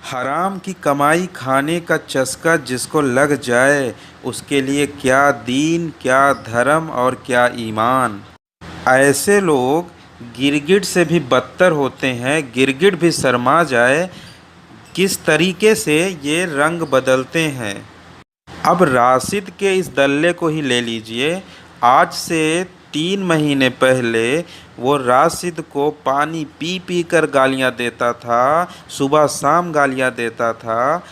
हराम की कमाई खाने का चस्का जिसको लग जाए उसके लिए क्या दीन, क्या धर्म और क्या ईमान। ऐसे लोग गिरगिट से भी बदतर होते हैं। गिरगिट भी शर्मा जाए किस तरीके से ये रंग बदलते हैं। अब राशिद के इस दल्ले को ही ले लीजिए। आज से 3 महीने पहले वो राशिद को पानी पी पी कर गालियाँ देता था, सुबह शाम गालियाँ देता था,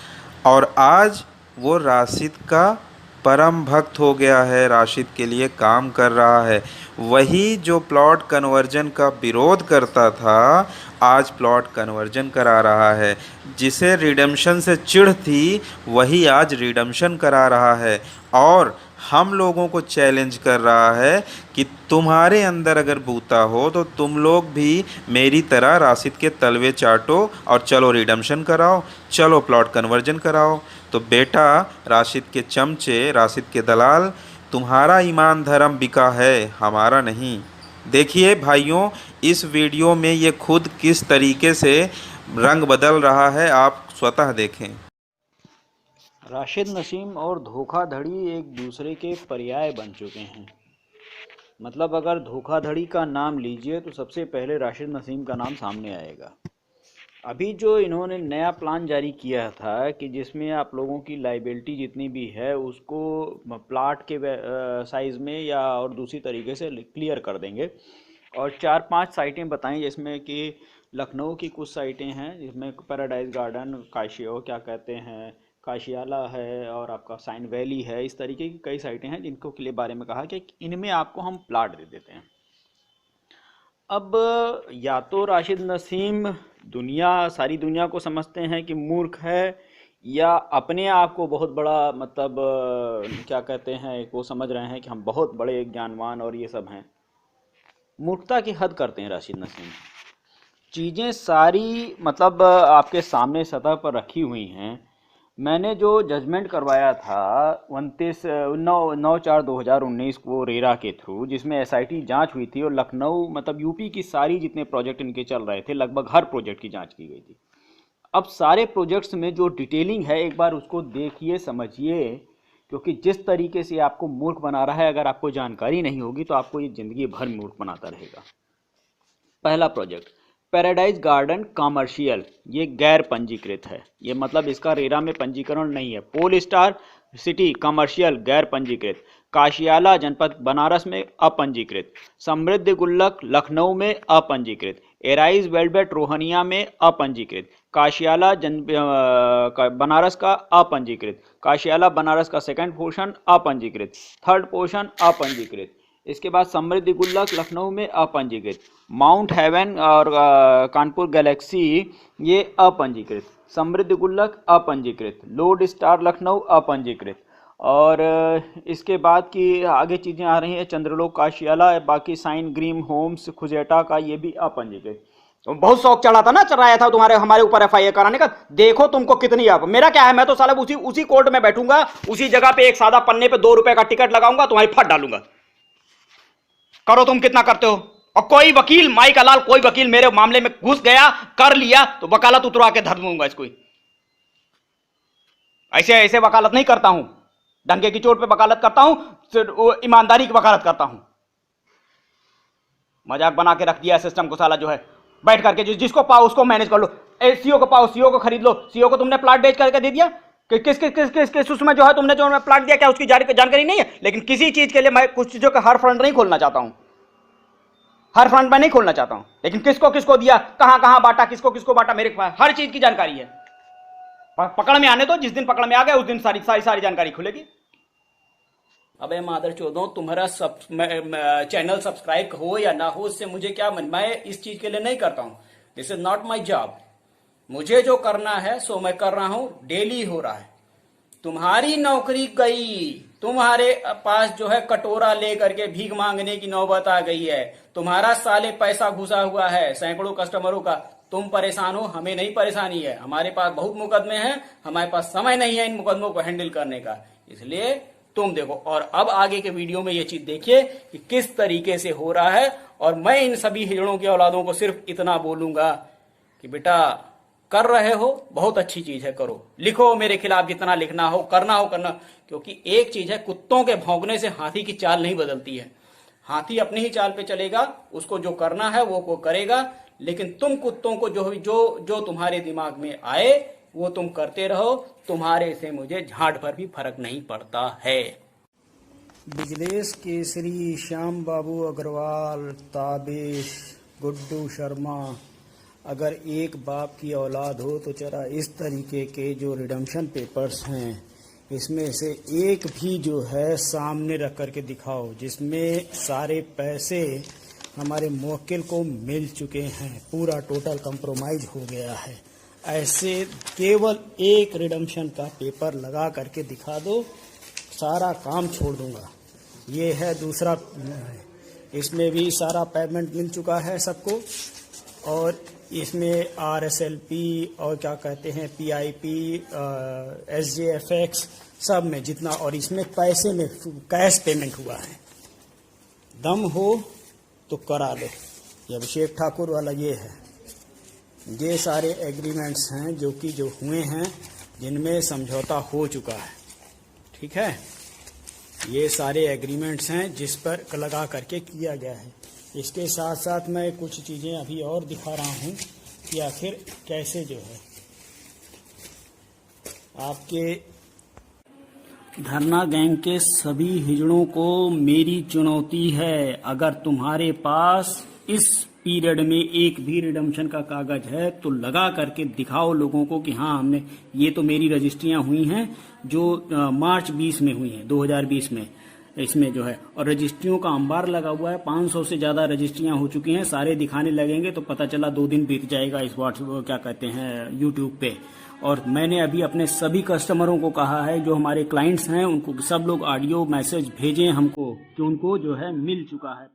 और आज वो राशिद का परम भक्त हो गया है, राशिद के लिए काम कर रहा है। वही जो प्लॉट कन्वर्जन का विरोध करता था आज प्लॉट कन्वर्जन करा रहा है। जिसे रिडेम्पशन से चिढ़ थी वही आज रिडेम्पशन करा रहा है और हम लोगों को चैलेंज कर रहा है कि तुम्हारे अंदर अगर बूता हो तो तुम लोग भी मेरी तरह राशिद के तलवे चाटो और चलो रिडेम्पशन कराओ, चलो प्लॉट कन्वर्जन कराओ। तो बेटा राशिद के चमचे, राशिद के दलाल, तुम्हारा ईमान धर्म बिका है, हमारा नहीं। देखिए भाइयों, इस वीडियो में ये खुद किस तरीके से रंग बदल रहा है, आप स्वतः देखें। राशिद नसीम और धोखाधड़ी एक दूसरे के पर्याय बन चुके हैं। मतलब अगर धोखाधड़ी का नाम लीजिए तो सबसे पहले राशिद नसीम का नाम सामने आएगा। अभी जो इन्होंने नया प्लान जारी किया था कि जिसमें आप लोगों की लाइबिलिटी जितनी भी है उसको प्लाट के साइज़ में या और दूसरी तरीके से क्लियर कर देंगे, और 4-5 साइटें बताएं जिसमें कि लखनऊ की कुछ साइटें हैं जिसमें पैराडाइज गार्डन, काशियो क्या कहते हैं, काशियाला है, और आपका साइन वैली है। इस तरीके की कई साइटें हैं जिनको के लिए बारे में कहा कि इनमें आपको हम प्लाट दे देते हैं। अब या तो राशिद नसीम सारी दुनिया को समझते हैं कि मूर्ख है, या अपने आप को बहुत बड़ा मतलब क्या कहते हैं वो समझ रहे हैं कि हम बहुत बड़े ज्ञानवान और ये सब हैं। मूर्खता की हद करते हैं राशिद नसीम। चीज़ें सारी मतलब आपके सामने सतह पर रखी हुई हैं। मैंने जो जजमेंट करवाया था 29/4/2019 को रेरा के थ्रू, जिसमें एसआईटी जांच हुई थी और लखनऊ मतलब यूपी की सारी जितने प्रोजेक्ट इनके चल रहे थे लगभग हर प्रोजेक्ट की जांच की गई थी। अब सारे प्रोजेक्ट्स में जो डिटेलिंग है एक बार उसको देखिए, समझिए, क्योंकि जिस तरीके से आपको मूर्ख बना रहा है, अगर आपको जानकारी नहीं होगी तो आपको ये ज़िंदगी भर मूर्ख बनाता रहेगा। पहला प्रोजेक्ट पैराडाइज गार्डन कमर्शियल, ये गैर पंजीकृत है। ये मतलब इसका रेरा में पंजीकरण नहीं है। पोल स्टार सिटी कमर्शियल गैर पंजीकृत। काशियाला जनपद बनारस में अपंजीकृत। समृद्धि गुल्लक लखनऊ में अपंजीकृत। एराइज वेलवेट रोहनिया में अपंजीकृत। काशियाला बनारस का अपंजीकृत। काशियाला बनारस का सेकंड पोर्शन अपंजीकृत। थर्ड पोर्शन अपंजीकृत। इसके बाद समृद्धि गुल्लक लखनऊ में अपंजीकृत। माउंट हेवन और कानपुर गैलेक्सी ये अपंजीकृत। समृद्धि गुल्लक अपंजीकृत। लोड स्टार लखनऊ अपंजीकृत। और इसके बाद की आगे चीज़ें आ रही हैं चंद्रलोक काशियाला, बाकी साइन ग्रीन होम्स खुजेटा का ये भी अपंजीकृत। तो बहुत शौक चढ़ा था ना, चढ़ाया था तुम्हारे हमारे ऊपर एफआईआर कराने का। देखो तुमको कितनी आप, मेरा क्या है, मैं तो साला उसी उसी कोर्ट में बैठूंगा, उसी जगह पे एक सादा पन्ने पे 2 रुपए का टिकट लगाऊंगा, तुम्हारी फट डालूंगा। करो तुम कितना करते हो। और कोई वकील माइक अलाल कोई वकील मेरे मामले में घुस गया कर लिया तो वकालत उतरवा के धर दूंगा इसको। ऐसे ऐसे वकालत नहीं करता हूं, डंके की चोट पे वकालत करता हूं, ईमानदारी की वकालत करता हूं। मजाक बना के रख दिया सिस्टम को साला, जो है बैठ करके जिसको पाओ उसको मैनेज कर लो। सीओ को पाओ, सीओ को खरीद लो। सीओ को तुमने प्लाट बेच करके दे दिया कि किस किस किस किस किस उसमें जो है तुमने जो प्लाट दिया, क्या उसकी जानकारी नहीं है। लेकिन किसी चीज के लिए मैं कुछ चीजों का हर फ्रंट नहीं खोलना चाहता हूं, हर फ्रंट में नहीं खोलना चाहता हूं, लेकिन किसको किसको दिया, कहां कहां बांटा, किसको किसको बांटा, मेरे पास हर चीज की जानकारी है। पकड़ में आने तो, जिस दिन पकड़ में आ गया उस दिन सारी सारी सारी जानकारी खुलेगी। अबे मादर चौदों, तुम्हारा चैनल सब्सक्राइब हो या ना हो इससे मुझे क्या, मैं इस चीज के लिए नहीं करता हूं। This is not my job. मुझे जो करना है सो मैं कर रहा हूं, डेली हो रहा है। तुम्हारी नौकरी गई, तुम्हारे पास जो है कटोरा लेकर के भीख मांगने की नौबत आ गई है। तुम्हारा साले पैसा घुसा हुआ है सैकड़ों कस्टमरों का। तुम परेशान हो, हमें नहीं परेशानी है। हमारे पास बहुत मुकदमे हैं, हमारे पास समय नहीं है इन मुकदमों को हैंडल करने का। इसलिए तुम देखो, और अब आगे के वीडियो में ये चीज देखिए कि किस तरीके से हो रहा है। और मैं इन सभी हिजड़ों की औलादों को सिर्फ इतना बोलूंगा कि बेटा कर रहे हो बहुत अच्छी चीज है, करो, लिखो मेरे खिलाफ जितना लिखना हो, करना हो करना। क्योंकि एक चीज है, कुत्तों के भौंकने से हाथी की चाल नहीं बदलती है। हाथी अपनी ही चाल पे चलेगा, उसको जो करना है वो करेगा। लेकिन तुम कुत्तों को जो जो जो तुम्हारे दिमाग में आए वो तुम करते रहो, तुम्हारे से मुझे झाड़ पर भी फर्क नहीं पड़ता है। बिजलेश केसरी, श्याम बाबू अग्रवाल, ताबिश, गुड्डू शर्मा, अगर एक बाप की औलाद हो तो जरा इस तरीके के जो रिडम्पशन पेपर्स हैं इसमें से एक भी जो है सामने रख करके दिखाओ जिसमें सारे पैसे हमारे मुवक्किल को मिल चुके हैं, पूरा टोटल कंप्रोमाइज हो गया है। ऐसे केवल एक रिडम्पशन का पेपर लगा करके दिखा दो, सारा काम छोड़ दूंगा। ये है दूसरा, इसमें भी सारा पेमेंट मिल चुका है सबको, और इसमें RSLP और क्या कहते हैं PIP, SJFX सब में जितना, और इसमें पैसे में कैश पेमेंट हुआ है। दम हो तो करा लो। ये अभिषेक ठाकुर वाला ये है, ये सारे एग्रीमेंट्स हैं जो हुए हैं, जिनमें समझौता हो चुका है। ठीक है, ये सारे एग्रीमेंट्स हैं जिस पर लगा करके किया गया है। इसके साथ साथ मैं कुछ चीज़ें अभी और दिखा रहा हूँ कि आखिर कैसे जो है आपके धरना गैंग के सभी हिजड़ों को मेरी चुनौती है, अगर तुम्हारे पास इस पीरियड में एक भी रिडम्पशन का कागज है तो लगा करके दिखाओ लोगों को कि हाँ हमने, ये तो मेरी रजिस्ट्रियां हुई हैं जो मार्च 20 में हुई हैं, 2020 में, इसमें जो है, और रजिस्ट्रियों का अंबार लगा हुआ है। 500 से ज्यादा रजिस्ट्रियां हो चुकी हैं। सारे दिखाने लगेंगे तो पता चला 2 दिन बीत जाएगा इस व्हाट्सएप क्या कहते हैं यूट्यूब पे। और मैंने अभी अपने सभी कस्टमरों को कहा है, जो हमारे क्लाइंट्स हैं उनको सब लोग ऑडियो मैसेज भेजें हमको कि उनको जो है मिल चुका है।